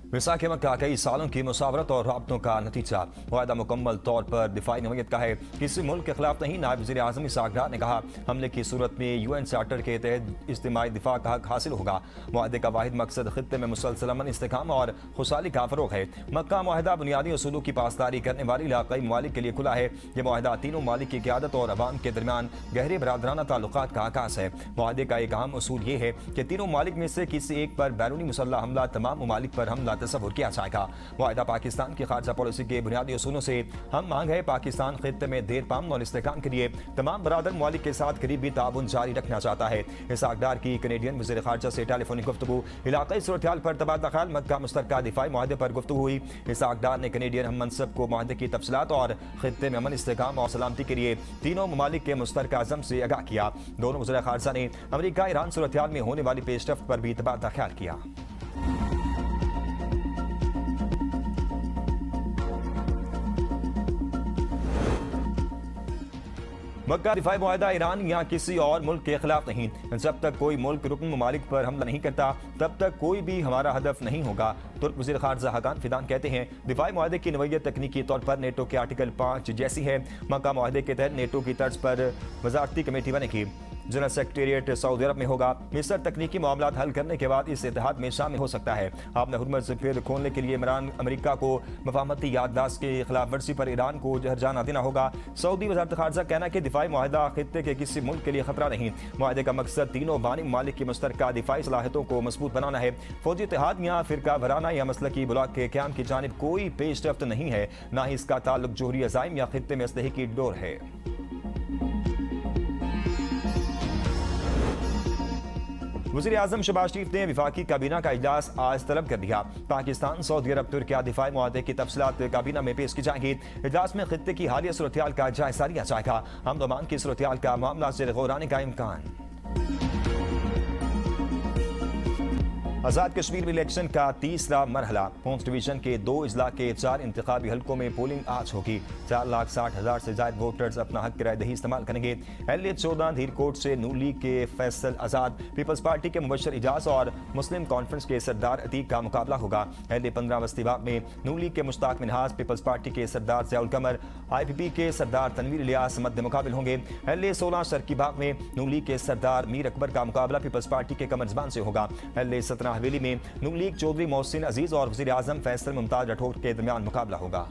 विसाखे मक्का कई सालों की मुसावरत और राब्तों का नतीजा। वायदा मुकम्मल तौर पर दिफाई नौयत का है, किसी मुल्क के खिलाफ नहीं। नायब वज़ीर आज़म इसाक डार ने कहा, हमले की सूरत में UN चार्टर के तहत इज्तिमाई दिफा का हक हासिल होगा। मुआहदे का वाहिद मकसद खित्ते में मुसलसल अमन, इस्तेकाम और खुशहाली का फरोग है। मक्का मुआहदा बुनियादी उसूलों की पासदारी करने वाली इलाक़ाई ममालिक के लिए खुला है। यह मुआहदा तीनों ममालिक की क़यादत और अवाम के दरमियान गहरे बरादराना ताल्लुकात का आगाज़ है। मुआहदे का एक अहम उसूल ये है कि तीनों ममालिक में से किसी एक पर बैरूनी मुसल्लह हमला तमाम ममालिक पर हमला तस्वुर किया जाएगा। मुआहदा पाकिस्तान की खारजा पॉलिसी के बुनियादी उसूलों से हम मांग है। पाकिस्तान खित्ते में देर पाम और इस्तेकाम के लिए तमाम बरादर ममालिक के साथ करीबी ताउन जारी रखना चाहता है। इसाक डार की कनेडियन वज़ीर खारजा से टेलीफोनिक गुफ्तगू, इलाक़ाई सूरत-ए-हाल पर तबादला ख्याल, मक्का मुश्तरका दिफाई मुआहदे पर गुफ्तगू हुई। इसाक डार ने कनेडियन हम मनसब को मुआहदे की तफसीलात और खित्ते में अमन, इस्तेकाम और सलामती के लिए तीनों ममालिक के मुश्तरका अज़म से आगाह किया। दोनों वज़ीर खारजा ने अमरीका ईरान सूरत-ए-हाल में होने वाली पेशरफ्त पर भी तबादला ख्याल किया। मक्का दिफाई मुआहदा ईरान या किसी और मुल्क के खिलाफ नहीं। जब तक कोई मुल्क रुकन ममालिक पर हमला नहीं करता तब तक कोई भी हमारा हदफ नहीं होगा। तुर्क वज़ीर खारजा हकान फिदान कहते हैं, दिफाई मुआहदे की नवैयत तकनीकी तौर पर नेटो के आर्टिकल 5 जैसी है। मक्का मुआहदे के तहत नेटो की तर्ज पर वजारती कमेटी बनेगी। जनरल सेक्रेटेरिएट सऊदी अरब में होगा। मिस्र तकनीकी मामला हल करने के बाद इस इत्तेहाद में शामिल हो सकता है। आपने हुर्मुज़ फिर खोलने के लिए इमरान अमरीका को मफाहमती याददाश्त के खिलाफ वर्जी पर ईरान को जहरजाना देना होगा। सऊदी वज़ारत खारजा कहना कि दिफाई मुआहदा खित्ते के किसी मुल्क के लिए खतरा नहीं। मुआहदे का मकसद तीनों बानी ममालिक की मुश्तरका दिफाई सलाहियतों को मजबूत बनाना है। फौजी इत्तेहाद या फिरका वराना या मसलकी ब्लॉक के क़याम की जानिब कोई पेशरफ्त नहीं है, ना ही इसका ताल्लुक जोहरी अज़ाइम या खित्ते में असलहे की डोर है। वज़ीर आज़म शहबाज शरीफ ने वफाकी काबीना का इजलास आज तलब कर दिया। पाकिस्तान, सऊदी अरब, तुर्किया दिफाई मुआहदे की तफसीलात काबीना में पेश की जाएंगी। इजलास में खित्ते की हालिया सूरत-ए-हाल का जायजा लिया जाएगा। अमन अमान की सूरत-ए-हाल का मामला से गौर आने का इम्कान। आज़ाद कश्मीर में इलेक्शन का तीसरा मरहला। पूंछ डिवीजन के 2 अजला के 4 इंतखाबी हल्कों में पोलिंग आज होगी। 4,60,000 से ज्यादा वोटर्स अपना हक राय दही इस्तेमाल करेंगे। LA-14 धीरकोट से नून लीग के फैसल आज़ाद, पीपल्स पार्टी के मुबशर इजाज और मुस्लिम कॉन्फ्रेंस के सरदार अतीक का मुकाबला होगा। LA-15 बस्तीबाग में नून लीग के मुश्ताक मिनहाज, पीपल्स पार्टी के सरदार ज़ियाउल कमर, IPP के सरदार तनवीर इलियास मद्दे मुकाबिल होंगे। LA-16 शर्कीबाग में नून लीग के सरदार मीर अकबर का मुकाबला पीपल्स पार्टी के कमर ज़बान से होगा। LA-17 हवेली में नून लीग चौधरी मोहसिन अजीज और वज़ीर आज़म फैसल मुमताज राठौर के दरमियान मुकाबला होगा।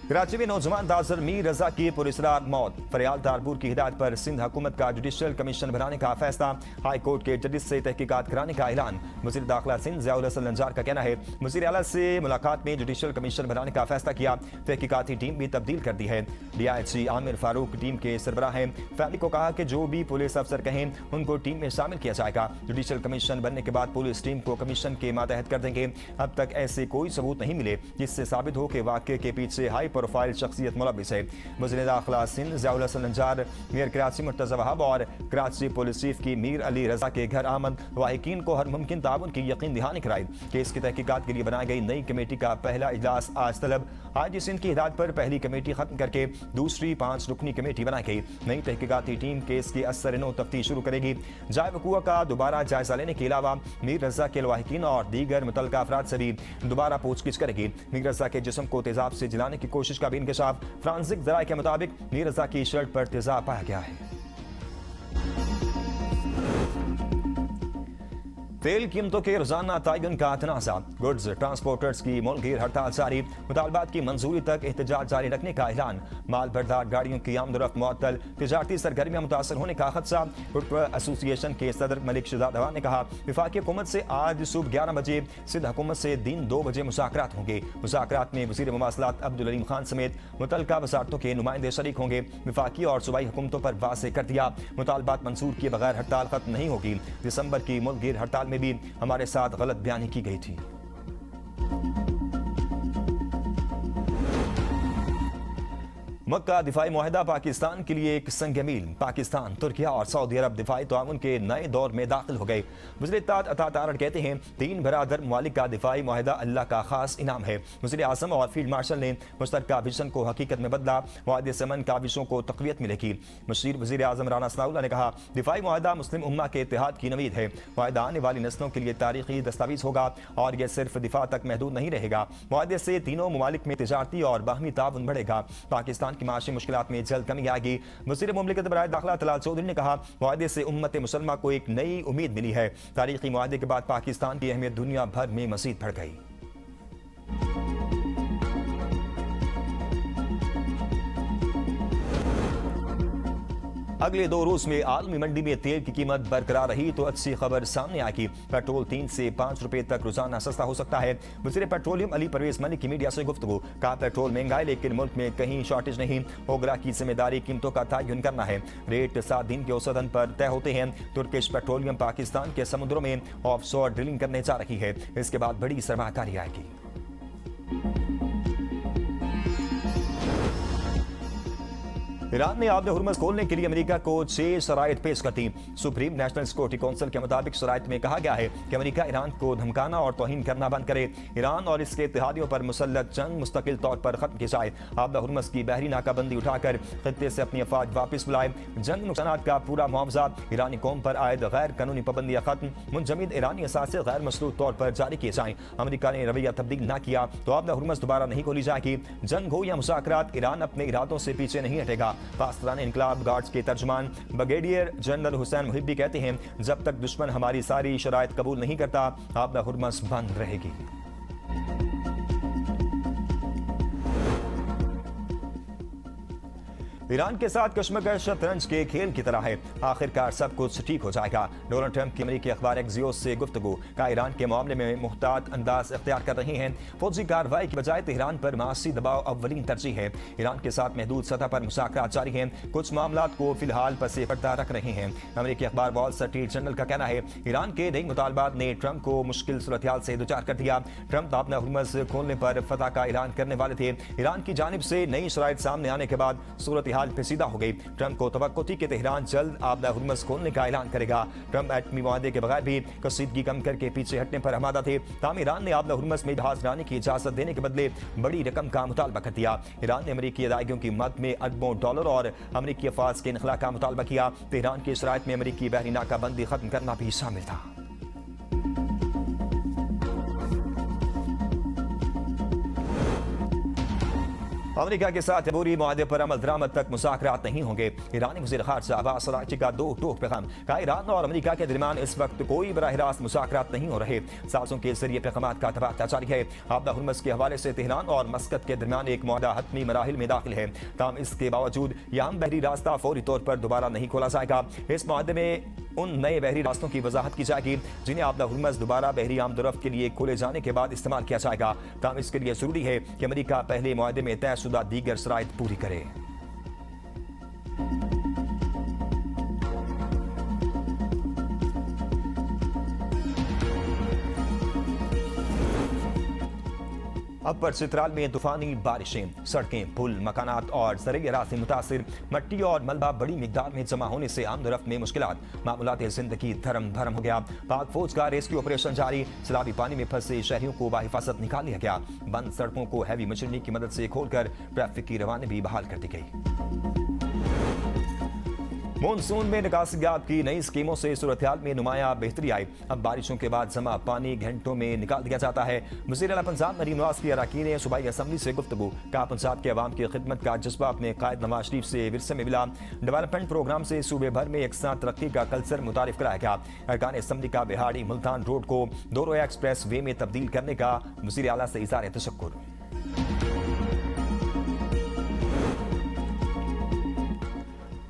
कराची में नौजवान दासर मीर रजा की पुरस्रार मौत। फरियाल तारपुर की हिदायत पर सिंध हुकूमत का जुडिशल कमीशन बनाने का फैसला। हाई कोर्ट के जजिस से तहकीकात कराने का ऐलान। वज़ीर दाखिला सिंध ज़ियाउल हसन लंजार का कहना है, वज़ीर आला से मुलाकात में जुडिशल कमीशन बनाने का फैसला किया। तहकीकाती टीम भी तब्दील कर दी है। DIG आमिर फारूक टीम के सरबराह हैं। फैमिली को कहा कि जो भी पुलिस अफसर कहें उनको टीम में शामिल किया जाएगा। जुडिशल कमीशन बनने के बाद पुलिस टीम को कमीशन के मातहत कर देंगे। अब तक ऐसे कोई सबूत नहीं मिले जिससे साबित हो कि वाक़े के पीछे हाई प्रोफाइल शख्सियत मुलविस है। वज़ीर दाखिला सिंध ज़ियाउल हसन लंजार, मेयर कराची मुर्तज़ा वहाब और कराची पुलिस चीफ की मीर अली रजा के घर आमद वाहिकीन को हर मुमकिन ताउन की यकीन दहानी कराई। केस की तहकीकात के लिए बनाई गई नई कमेटी का पहला इजलास आज तलब। IG सिंध की हिदायत पर पहली कमेटी खत्म करके दूसरी 5 रुकनी कमेटी बनाई गई। नई तहकीकाती टीम केस की असर-ए-नौ तफ्तीश शुरू करेगी। जाए वक़ूआ का दोबारा जायजा लेने के अलावा मीर रजा के लवाहिकीन और दीगर मुतल्लिका अफराद से भी दोबारा पूछगिछ करेगी। मीर रजा के जिस्म को तेजाब से जलाने की कोशिश का भी इंकशाफ। फ्रांसिक जराये के मुताबिक मीर रजा की शर्ट पर तेजाब पाया गया है। तेल कीमतों के रोजाना तयन का तनाज़ा। गुड्स ट्रांसपोर्टर्स की मुल्कगीर हड़ताल जारी। मुतालबात की मंजूरी तक एहतजाज जारी रखने का ऐलान। माल बरदार गाड़ियों की आमदोरफ्त मुअत्तल। तिजारती सरगर्मियां मुतासर होने का खदशा। फुटवेयर एसोसिएशन के सदर मलिक शहजाद अवान ने कहा, वफाकी हुकूमत से आज सुबह 11 बजे, सिंध हुकूमत से दिन 2 बजे मुज़ाकरात होंगे। मुज़ाकरात में वज़ीर मवासलात अब्दुल अलीम खान समेत मुतल्लिका वज़ारतों के नुमाइंदे शरीक होंगे। वफाकी और सूबाई हुकूमतों पर वाज़ेह कर दिया, मुतालबात मंसूर किए बगैर हड़ताल खत्म नहीं होगी। दिसंबर की मुल्कगीर हड़ताल में भी हमारे साथ गलत बयानी की गई थी। मक्का दिफाई मुआहदा पाकिस्तान के लिए एक संग मील। पाकिस्तान, तुर्किया और सऊदी अरब दिफाई ताउन के नए दौर में दाखिल हो गए। वज़ीर-ए-इत्तेहाद अता तारड़ कहते हैं, 3 बरादर ममालिक का दिफाई मुआहदा अल्लाह का खास इनाम है। वज़ीर आज़म और फील्ड मार्शल ने मुश्तरका विजन को हकीकत में बदला। मुआहदे से अमन काविशों को तक़वियत मिलेगी। मशीर वज़ीर आज़म राना सनाउल्लाह ने कहा, दिफाई मुआहदा मुस्लिम उम्मा के इत्तेहाद की नवीद है। मुआहदा आने वाली नस्लों के लिए तारीखी दस्तावेज होगा और यह सिर्फ दिफा तक महदूद नहीं रहेगा। मुआहदे से तीनों ममालिक में तिजारती और बाहमी ताउन बढ़ेगा। पाकिस्तान की माशी मुश्किलात में जल्द कमी आएगी। वज़ीर मुमलिकत बराए दाखिला तलाल चौधरी ने कहा, मुआहदे से उम्मत मुसलमा को एक नई उम्मीद मिली है। तारीखी मुआहदे के बाद पाकिस्तान की अहमियत दुनिया भर में मज़ीद बढ़ गई। अगले 2 रोज में आलमी मंडी में तेल की कीमत बरकरार रही तो अच्छी खबर सामने आएगी। पेट्रोल 3 से 5 रुपए तक रोजाना सस्ता हो सकता है। वज़ीर पेट्रोलियम अली परवेज मलिक की मीडिया से गुफ्तगू। कहा, पेट्रोल महंगा है लेकिन मुल्क में कहीं शॉर्टेज नहीं। ओगरा की जिम्मेदारी कीमतों का तयन करना है। रेट 7 दिन के औसतन पर तय होते हैं। तुर्किश पेट्रोलियम पाकिस्तान के समुद्रों में ऑफशोर ड्रिलिंग करने जा रही है। इसके बाद बड़ी सरमाकारी आएगी। ईरान ने आबे हुर्मुज़ खोलने के लिए अमेरिका को 6 शराइत पेश कर दी। सुप्रीम नेशनल सिक्योरिटी काउंसिल के मुताबिक शराइत में कहा गया है कि अमेरिका ईरान को धमकाना और तौहीन करना बंद करे। ईरान और इसके इत्तेहादियों पर मुसल्लत जंग मुस्तकिल तौर पर खत्म की जाए। आबे हुर्मुज़ की बहरी नाकाबंदी उठाकर खित्ते से अपनी अफवाज वापस बुलाए। जंग नुकसानात का पूरा मुआवजा, ईरानी कौम पर आयद गैर कानूनी पाबंदियां खत्म, मुंजमद ईरानी असासे गैर मशरूत तौर पर जारी किए जाएं। अमेरिका ने रवैया तब्दील न किया तो आबे हुर्मुज़ दोबारा नहीं खोली जाएगी। जंग हो या मुज़ाकरात, ईरान अपने इरादों से पीछे नहीं हटेगा। पाकिस्तान इनकलाब गार्ड्स के तर्जुमान ब्रिगेडियर जनरल हुसैन मुहिब्बी कहते हैं, जब तक दुश्मन हमारी सारी शराइत कबूल नहीं करता आबे हुर्मुज़ बंद रहेगी। ईरान के साथ कश्मकश शतरंज के खेल की तरह है। आखिरकार सब कुछ ठीक हो जाएगा। डोनाल्ड ट्रंप की अमेरिकी अखबार एक्सियोस से गुफ्तगू। का ईरान के मामले में मुहतात अंदाज इख्तियार कर रही हैं। फौजी कार्रवाई की बजाय तेहरान पर मासी दबाव अव्वलीन तरजीह है। ईरान के साथ महदूद सतह पर मुज़ाकरात जारी हैं। कुछ मामलात को फिलहाल पसे पर्दा रख रहे हैं। अमेरिकी अखबार वॉल स्ट्रीट जर्नल का कहना है, ईरान के नई मुतालबात ने ट्रंप को मुश्किल सूरत-ए-हाल से दो चार कर दिया। ट्रंप आबे हुर्मुज़ खोलने पर फतह का ऐलान करने वाले थे। ईरान की जानिब से नई शराइत सामने आने के बाद सूरत पेचीदा हो गई। ट्रंप को तवक्को थी कि तेहरान जल्द आबे हुर्मुज़ खोलने का ऐलान करेगा। ट्रंप एटमी मुआहदे के बगैर भी कशीदगी कम करके पीछे हटने पर आमादा थे। ताहम ईरान ने आबे हुर्मुज़ में जहाज लाने की इजाजत देने के बदले बड़ी रकम का मुतालबा कर दिया। ईरान ने अमेरिकी अदायगियों की मद में अरबों डॉलर और अमेरिकी अफवाज के इनखला का मुतालबा किया। तेहरान की शराइत में अमेरिकी बहरी नाकाबंदी खत्म करना भी शामिल था। अमेरिका के साथ अबूरी मुआहदे पर अमल दरामद तक मुज़ाकरात नहीं होंगे। ईरानी वज़ीर ख़ारजा अब्बास अराग़ची का 2 टोक पैगाम। कहा, ईरान और अमेरिका के दरमियान इस वक्त कोई बराह रास्त मुज़ाकरात नहीं हो रहे। साज़ों के जरिए पैगामात का तबादला जारी है। आबे हुर्मुज़ के हवाले से तेहरान और मस्कत के दरमियान एक मुआहदा हतमी मराहिल में दाखिल है। ताहम इसके बावजूद यह बहरी रास्ता फौरी तौर पर दोबारा नहीं खोला जाएगा। इस मुआहदे में उन नए बहरी रास्तों की वजाहत की जाएगी जिन्हें आबे हुर्मुज़ दोबारा बहरी आमदोरफ्त के लिए खोले जाने के बाद इस्तेमाल किया जाएगा। ताहम इसके लिए जरूरी है कि अमेरिका पहले मुआहदे में तयशुदा दीगर शराइत पूरी करे। अपर चित्राल में तूफानी बारिशें, सड़कें, पुल, मकानात और ज़रई अराज़ी मुतासिर। मट्टी और मलबा बड़ी मिकदार में जमा होने से आमदोरफ्त में मुश्किलात। मामूलात जिंदगी धर्म भरम हो गया। पाक फौज का रेस्क्यू ऑपरेशन जारी। सैलाबी पानी में फंसे शहरियों को बाहिफाजत निकाल लिया गया। बंद सड़कों को हैवी मशीनरी की मदद से खोलकर ट्रैफिक की रवानी भी बहाल कर दी गई। मॉनसून में निकासियात की नई स्कीमों से सूरत-ए-हाल में नुमाया बेहतरी आई। अब बारिशों के बाद जमा पानी घंटों में निकाल दिया जाता है। वज़ीर आला पंजाब नरीम नवाज की अरकान ने सूबाई असम्बली से गुफ्तगू। कहा, पंजाब के अवाम की खिदमत का जज्बा अपने कायद नवाज शरीफ से विरसे में मिला। डेवलपमेंट प्रोग्राम से सूबे भर में यकसां तरक्की का कल्चर मुतारिफ कराया गया। अरकान असम्बली का बिहाड़ी मुल्तान रोड को दोरोया एक्सप्रेस वे में तब्दील करने का वज़ीर आला से इज़हार तशक्कुर।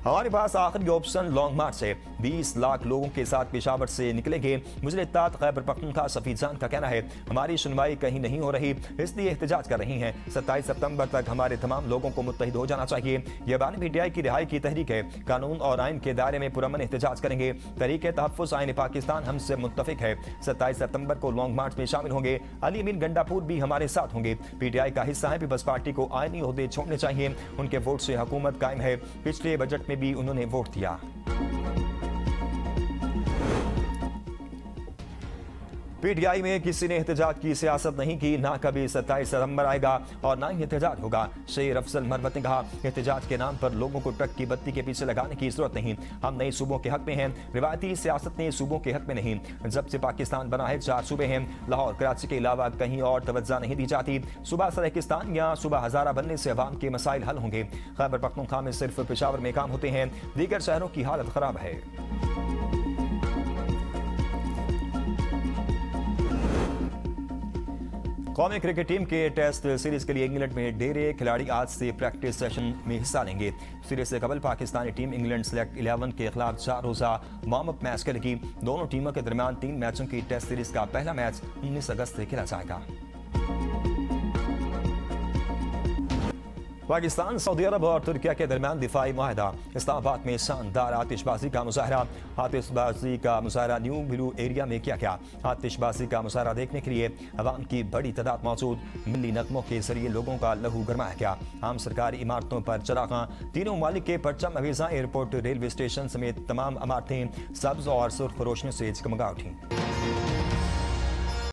हमारे पास आखिरी ऑप्शन लॉन्ग मार्च है। 20 लाख लोगों के साथ पेशावर से निकलेंगे। मुझे इत्तेहाद खैबर पख्तूनख्वा सफीजान का कहना है, हमारी सुनवाई कहीं नहीं हो रही, इसलिए एहतजाज कर रही हैं। 27 सितंबर तक हमारे तमाम लोगों को मुत्तहिद हो जाना चाहिए। यह बानी पीटीआई की रिहाई की तहरीक है। कानून और आइन के दायरे में पुरअमन एहतजाज करेंगे। तहरीक तहफ़्फ़ुज़ आइन पाकिस्तान हमसे मुत्तफिक है। 27 सितंबर को लॉन्ग मार्च में शामिल होंगे। अली अमीन गंडापुर भी हमारे साथ होंगे। पीटीआई का हिस्सा है। पीपल्स पार्टी को आईनी ओहदे छोड़ने चाहिए। उनके वोट से हुकूमत कायम है। पिछले बजट में भी उन्होंने वोट दिया। पीटीआई में किसी ने एहतजाज की सियासत नहीं की, ना कभी 27 सितंबर आएगा और ना ही एहतजाज होगा। शेर अफजल मरवत ने कहा, एहतजाज के नाम पर लोगों को ट्रक की बत्ती के पीछे लगाने की जरूरत नहीं। हम नए सूबों के हक में हैं, रिवायती सियासत ने सूबों के हक में नहीं। जब से पाकिस्तान बना है 4 सूबे हैं। लाहौर कराची के अलावा कहीं और तवज्जो नहीं दी जाती। सूबा सराकिस्तान या सूबा हजारा बनने से अवाम के मसाइल हल होंगे। खैबर पख्तूनख्वा में सिर्फ पेशावर में काम होते हैं, दीगर शहरों की हालत खराब है। कौमी क्रिकेट टीम के टेस्ट सीरीज के लिए इंग्लैंड में डेरे खिलाड़ी आज से प्रैक्टिस सेशन में हिस्सा लेंगे। सीरीज से कबल पाकिस्तानी टीम इंग्लैंड सेलेक्ट 11 के खिलाफ 4 रोजा वार्म अप मैच खेलेगी। दोनों टीमों के दरमियान 3 मैचों की टेस्ट सीरीज का पहला मैच 19 अगस्त से खेला जाएगा। पाकिस्तान, सऊदी अरब और तुर्किया के दरमियान दिफाई मुआहदा। इस्लामाबाद में शानदार आतिशबाजी का मुजाहरा। आतिशबाजी का मुजाहरा न्यू ब्लू एरिया में किया गया। आतिशबाजी का मुजाहरा देखने के लिए अवाम की बड़ी तादाद मौजूद। मिली नगमों के जरिए लोगों का लहू गरमाया गया। आम सरकारी इमारतों पर चरागां, तीनों ममालिक के परचम अवीज़ा, एयरपोर्ट, रेलवे स्टेशन समेत तमाम इमारतें सब्ज और सुर्ख रोशनी से जगमगा उठी।